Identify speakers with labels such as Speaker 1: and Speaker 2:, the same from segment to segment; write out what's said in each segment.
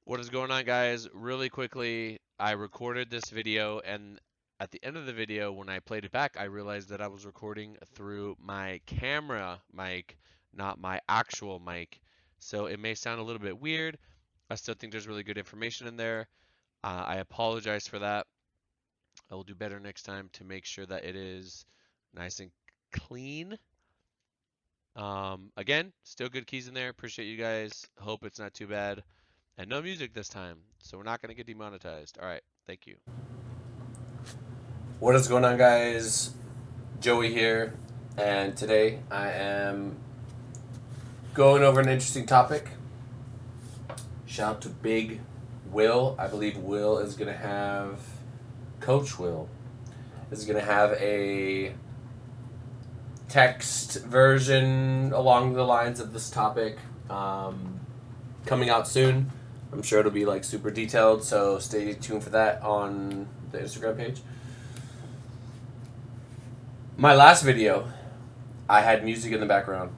Speaker 1: What is going on, guys? Really quickly, I recorded this video, and at the end of the video, when I played it back, I realized that I was recording through my camera mic, not my actual mic. So it may sound a little bit weird. I still think there's really good information in there. I apologize for that. I will do better next time to make sure that it is nice and clean. Again, still good keys in there. Appreciate you guys. Hope it's not too bad. And no music this time, so we're not going to get demonetized. All right, thank you.
Speaker 2: What is going on, guys? Joey here, and today I am going over an interesting topic. Shout out to Big Will. I believe Will is going to have, Coach Will is going to have a text version along the lines of this topic coming out soon. I'm sure it'll be like super detailed, so stay tuned for that on the Instagram page. My last video, I had music in the background,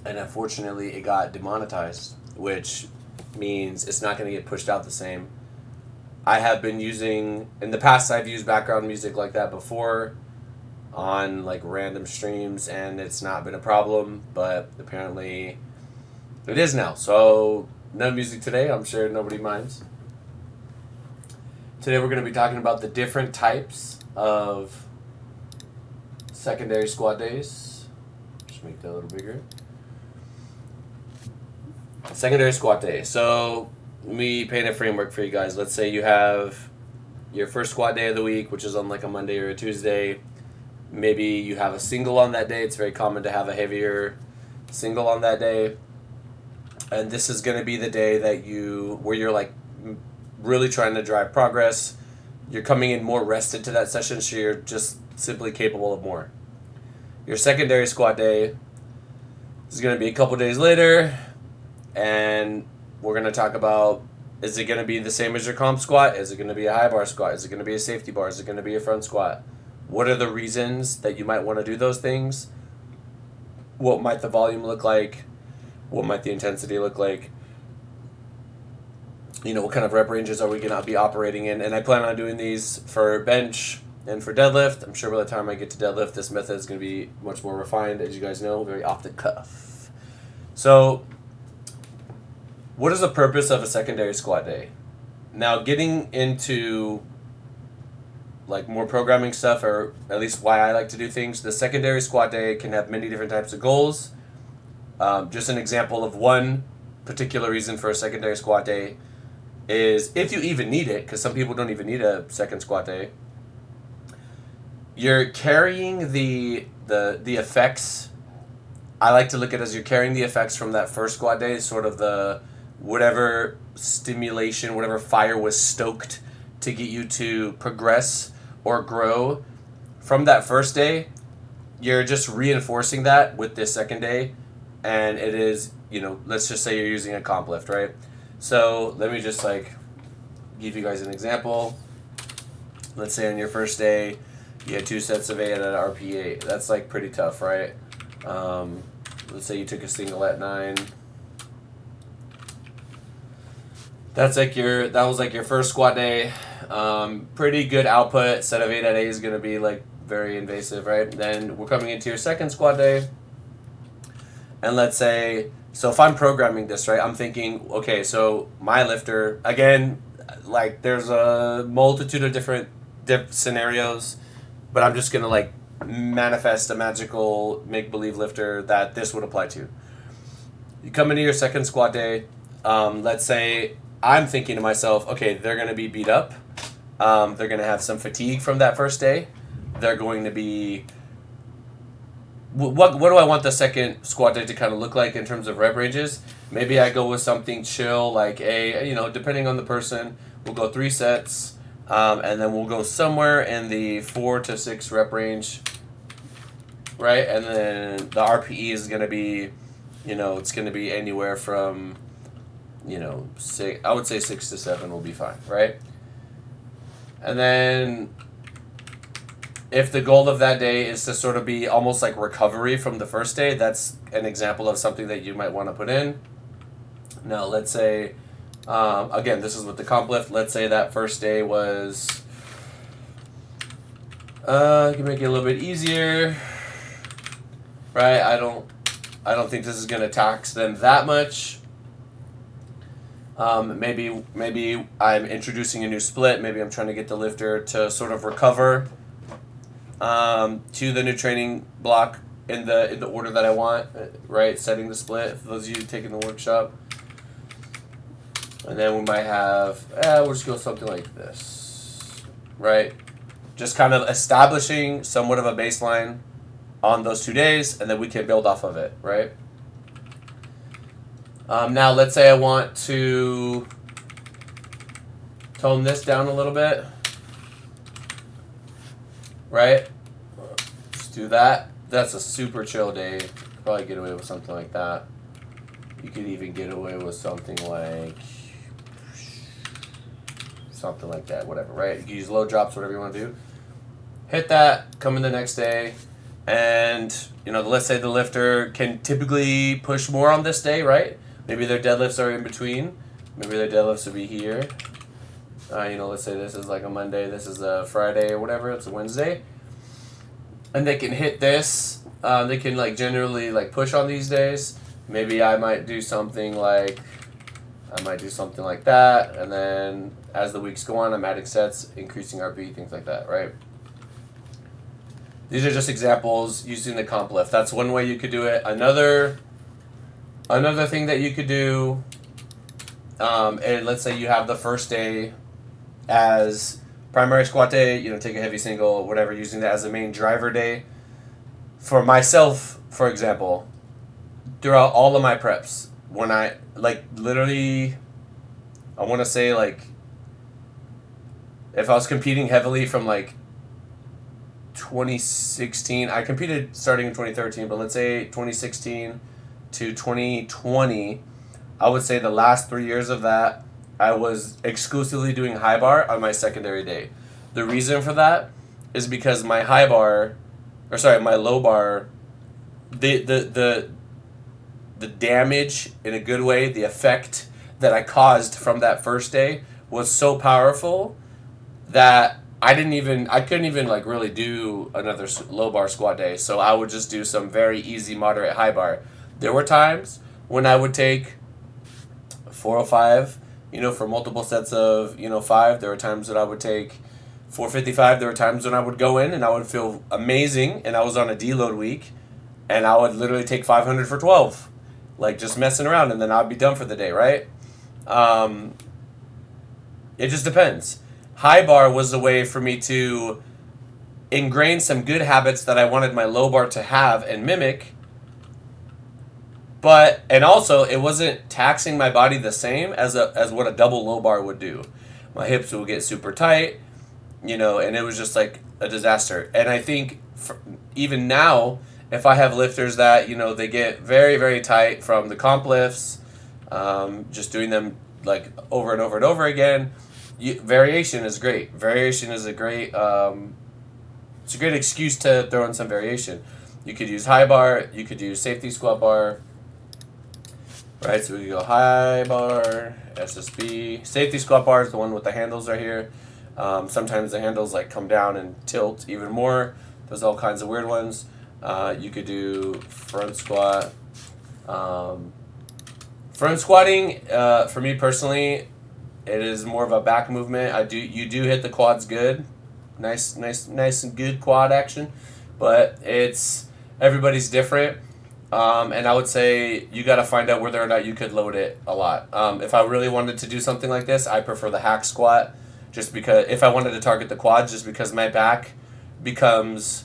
Speaker 2: and unfortunately, it got demonetized, which means it's not going to get pushed out the same. I have been using, in the past, I've used background music like that before on like random streams, and it's not been a problem, but apparently it is now. So, no music today. I'm sure nobody minds. Today, we're going to be talking about the different types of secondary squad days. Just make that a little bigger. Secondary squat day. So let me paint a framework for you guys. Let's say you have your first squat day of the week, which is on like a Monday or a Tuesday. Maybe you have a single on that day. It's very common to have a heavier single on that day. And this is going to be the day that where you're like really trying to drive progress. You're coming in more rested to that session, so you're just simply capable of more. Your secondary squat day is going to be a couple days later, and we're going to talk about, is it going to be the same as your comp squat? Is it going to be a high bar squat? Is it going to be a safety bar? Is it going to be a front squat? What are the reasons that you might want to do those things? What might the volume look like? What might the intensity look like? What kind of rep ranges are we going to be operating in? And I plan on doing these for bench and for deadlift. I'm sure by the time I get to deadlift, this method is going to be much more refined, as you guys know, very off the cuff. So, what is the purpose of a secondary squat day? Now, getting into like more programming stuff, or at least why I like to do things, the secondary squat day can have many different types of goals. Just an example of one particular reason for a secondary squat day is, if you even need it, because some people don't even need a second squat day, you're carrying the effects. I like to look at it as you're carrying the effects from that first squat day, sort of the whatever stimulation, whatever fire was stoked to get you to progress or grow from that first day. You're just reinforcing that with this second day, and it is, let's just say you're using a comp lift, right? So let me just like give you guys an example. Let's say on your first day you had 2 sets of 8 at an RP8. That's like pretty tough, right? Let's say you took a single at 9. That was like your first squat day. Pretty good output. Set of 8 at 8 is going to be like very invasive, right? Then we're coming into your second squat day. And let's say, so if I'm programming this, right, I'm thinking, okay, so my lifter, again, like there's a multitude of different scenarios, but I'm just going to like manifest a magical make-believe lifter that this would apply to. You come into your second squat day. Let's say I'm thinking to myself, okay, they're going to be beat up. They're going to have some fatigue from that first day. They're going to be... What do I want the second squat day to kind of look like in terms of rep ranges? Maybe I go with something chill, like depending on the person, we'll go 3 sets, and then we'll go somewhere in the 4 to 6 rep range, right? And then the RPE is going to be, it's going to be anywhere from, I would say 6 to 7 will be fine, right? And then if the goal of that day is to sort of be almost like recovery from the first day, that's an example of something that you might want to put in. Now, let's say Again, this is with the comp lift. Let's say that first day was. You can make it a little bit easier, right? I don't think this is going to tax them that much. Maybe I'm introducing a new split. Maybe I'm trying to get the lifter to sort of recover to the new training block in the order that I want. Right, setting the split. For those of you taking the workshop, and then we might have. We'll just go something like this, right? Just kind of establishing somewhat of a baseline on those 2 days, and then we can build off of it, right? Now, let's say I want to tone this down a little bit, right? Just do that. That's a super chill day. Probably get away with something like that. You could even get away with something like that, whatever, right? You can use low drops, whatever you want to do. Hit that, come in the next day, and let's say the lifter can typically push more on this day, right? Maybe their deadlifts are in between. Maybe their deadlifts will be here. Let's say this is like a Monday, this is a Friday or whatever, it's a Wednesday. And they can hit this. They can generally push on these days. Maybe I might do something like that, and then as the weeks go on, I'm adding sets, increasing RP, things like that, right? These are just examples using the comp lift. That's one way you could do it. Another thing that you could do, and let's say you have the first day as primary squat day, take a heavy single, whatever, using that as a main driver day. For myself, for example, throughout all of my preps, when I, literally, I want to say, if I was competing heavily from, 2016, I competed starting in 2013, but let's say 2016 to 2020, I would say the last 3 years of that, I was exclusively doing high bar on my secondary day. The reason for that is because my my low bar, the damage in a good way, the effect that I caused from that first day was so powerful that I couldn't even really do another low bar squat day. So I would just do some very easy, moderate, high bar. There were times when I would take 405, for multiple sets of 5. There were times that I would take 455. There were times when I would go in and I would feel amazing, and I was on a deload week, and I would literally take 500 for 12, just messing around, and then I'd be done for the day, right? It just depends. High bar was a way for me to ingrain some good habits that I wanted my low bar to have and mimic. And also, it wasn't taxing my body the same as what a double low bar would do. My hips would get super tight, and it was just like a disaster. And I think even now, if I have lifters that, they get very, very tight from the comp lifts, just doing them over and over and over again, variation is great. Variation is a great, it's a great excuse to throw in some variation. You could use high bar, you could use safety squat bar, right? So we could go high bar, SSB. Safety squat bar is the one with the handles right here. Sometimes the handles come down and tilt even more. There's all kinds of weird ones. You could do front squat. Front squatting, for me personally, it is more of a back movement. You do hit the quads good, nice and good quad action, but everybody's different. And I would say you got to find out whether or not you could load it a lot. If I really wanted to do something like this, I prefer the hack squat, just because if I wanted to target the quads, just because my back becomes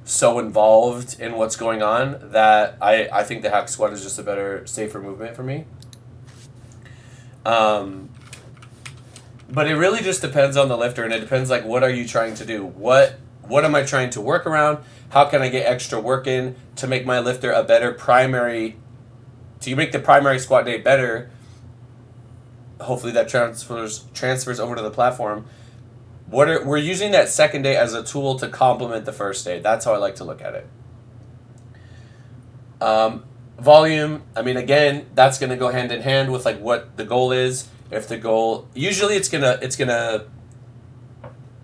Speaker 2: so involved in what's going on that I think the hack squat is just a better, safer movement for me. But it really just depends on the lifter, and it depends what are you trying to do? What am I trying to work around? How can I get extra work in to make my lifter a better primary, to make the primary squat day better? Hopefully that transfers over to the platform. We're using that second day as a tool to complement the first day. That's how I like to look at it. Volume, again, that's going to go hand in hand with what the goal is. If the goal, usually it's gonna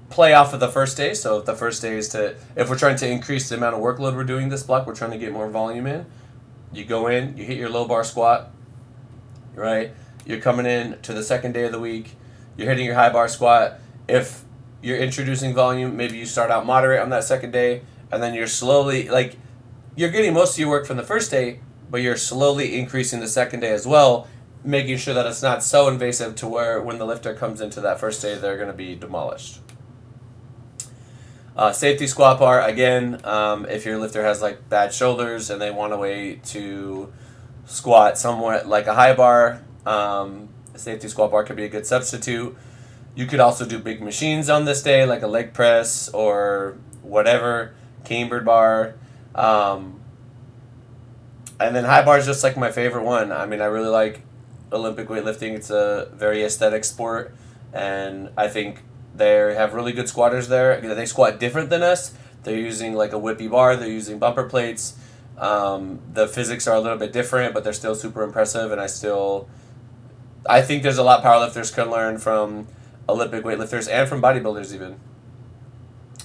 Speaker 2: play off of the first day. So if the first day is to, if we're trying to increase the amount of workload we're doing this block, we're trying to get more volume in. You go in, you hit your low bar squat, right? You're coming in to the second day of the week, you're hitting your high bar squat. If you're introducing volume, maybe you start out moderate on that second day, and then you're slowly, like, you're getting most of your work from the first day, but you're slowly increasing the second day as well, making sure that it's not so invasive to where when the lifter comes into that first day, they're going to be demolished. Safety squat bar, again, if your lifter has like bad shoulders and they want a way to squat somewhat like a high bar, a safety squat bar could be a good substitute. You could also do big machines on this day, like a leg press or whatever, cambered bar. Um, and then high bar is just like my favorite one. I mean, I really like Olympic weightlifting. It's a very aesthetic sport, and I think they have really good squatters there. They squat different than us. They're using like a whippy bar. They're using bumper plates. The physics are a little bit different, but they're still super impressive. And I think there's a lot powerlifters can learn from Olympic weightlifters and from bodybuilders even,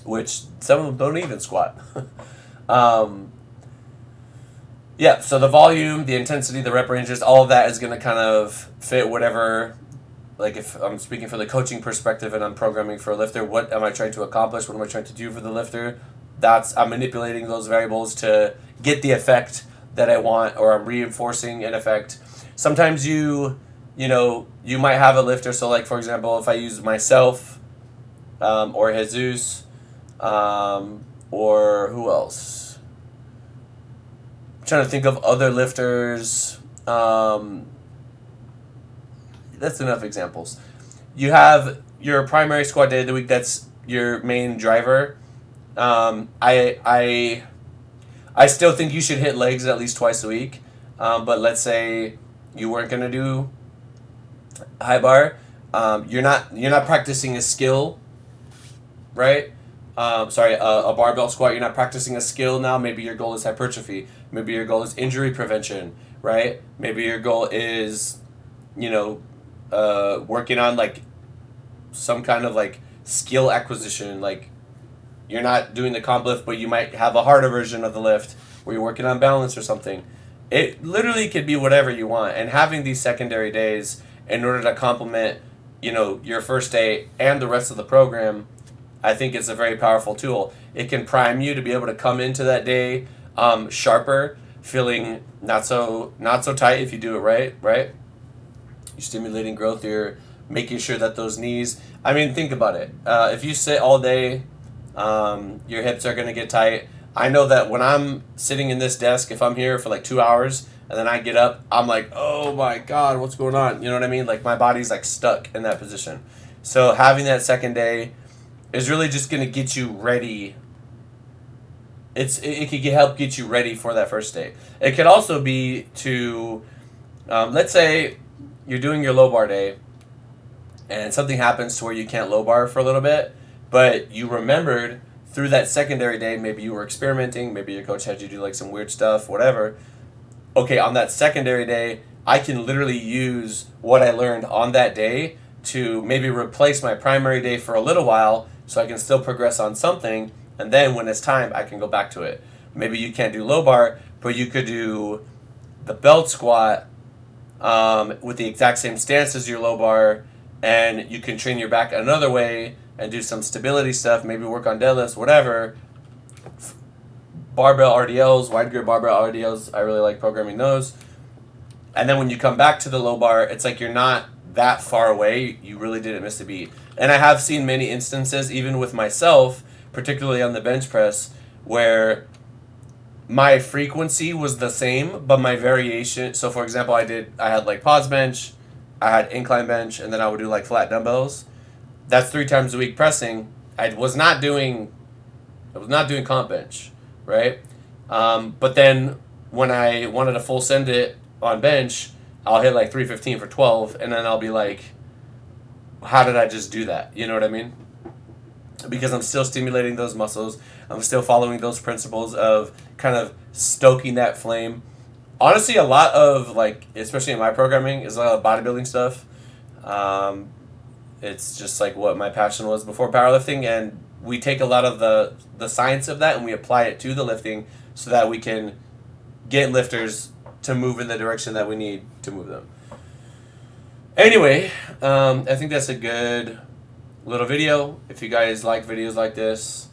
Speaker 2: which some of them don't even squat. um, yeah, so the volume, the intensity, the rep ranges, all of that is going to kind of fit whatever. Like if I'm speaking from the coaching perspective and I'm programming for a lifter, what am I trying to accomplish? What am I trying to do for the lifter? I'm manipulating those variables to get the effect that I want, or I'm reinforcing an effect. Sometimes you might have a lifter. So like for example, if I use myself, or Jesus, or who else? I'm trying to think of other lifters. That's enough examples. You have your primary squat day of the week. That's your main driver. I still think you should hit legs at least twice a week. But let's say you weren't gonna do high bar. You're not practicing a skill, right? A barbell squat. You're not practicing a skill now. Maybe your goal is hypertrophy. Maybe your goal is injury prevention, right? Maybe your goal is, you know, working on like some kind of like skill acquisition. Like you're not doing the comp lift, but you might have a harder version of the lift where you're working on balance or something. It literally could be whatever you want. And having these secondary days in order to complement, your first day and the rest of the program, I think it's a very powerful tool. It can prime you to be able to come into that day sharper, feeling not so tight if you do it right, right? You're stimulating growth. You're making sure that those knees. I mean, think about it. If you sit all day, your hips are going to get tight. I know that when I'm sitting in this desk, if I'm here for like 2 hours and then I get up, I'm like, oh my God, what's going on? You know what I mean? Like my body's like stuck in that position. So having that second day is really just going to get you ready. It could help get you ready for that first day. It could also be to, let's say you're doing your low bar day and something happens to where you can't low bar for a little bit, but you remembered through that secondary day, maybe you were experimenting, maybe your coach had you do like some weird stuff, whatever. Okay, on that secondary day, I can literally use what I learned on that day to maybe replace my primary day for a little while so I can still progress on something, and then when it's time, I can go back to it. Maybe you can't do low bar, but you could do the belt squat with the exact same stance as your low bar, and you can train your back another way and do some stability stuff, maybe work on deadlifts, whatever. Barbell RDLs, wide grip barbell RDLs, I really like programming those. And then when you come back to the low bar, it's like you're not that far away. You really didn't miss a beat. And I have seen many instances, even with myself, particularly on the bench press, where my frequency was the same, but my variation. So, for example, I had like pause bench, I had incline bench, and then I would do like flat dumbbells. That's 3 times a week pressing. I was not doing comp bench, right? But then when I wanted to full send it on bench, I'll hit like 315 for 12, and then I'll be like, how did I just do that? You know what I mean? Because I'm still stimulating those muscles. I'm still following those principles of kind of stoking that flame. Honestly, a lot of like, especially in my programming, is a lot of bodybuilding stuff. It's just like what my passion was before powerlifting, and we take a lot of the science of that and we apply it to the lifting so that we can get lifters to move in the direction that we need to move them. Anyway, I think that's a good little video. If you guys like videos like this,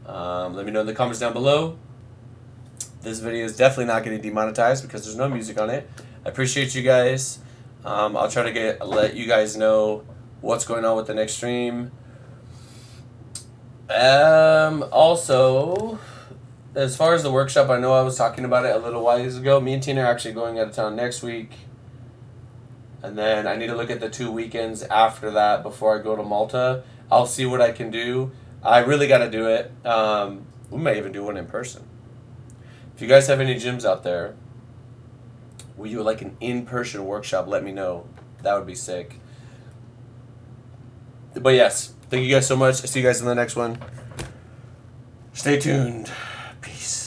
Speaker 2: let me know in the comments down below. This video is definitely not getting demonetized because there's no music on it. I appreciate you guys. I'll try to let you guys know what's going on with the next stream. Also, as far as the workshop, I know I was talking about it a little while ago. Me and Tina are actually going out of town next week. And then I need to look at the 2 weekends after that before I go to Malta. I'll see what I can do. I really got to do it. We might even do one in person. If you guys have any gyms out there, will you like an in-person workshop? Let me know. That would be sick. But yes, thank you guys so much. I'll see you guys in the next one. Stay tuned. Peace.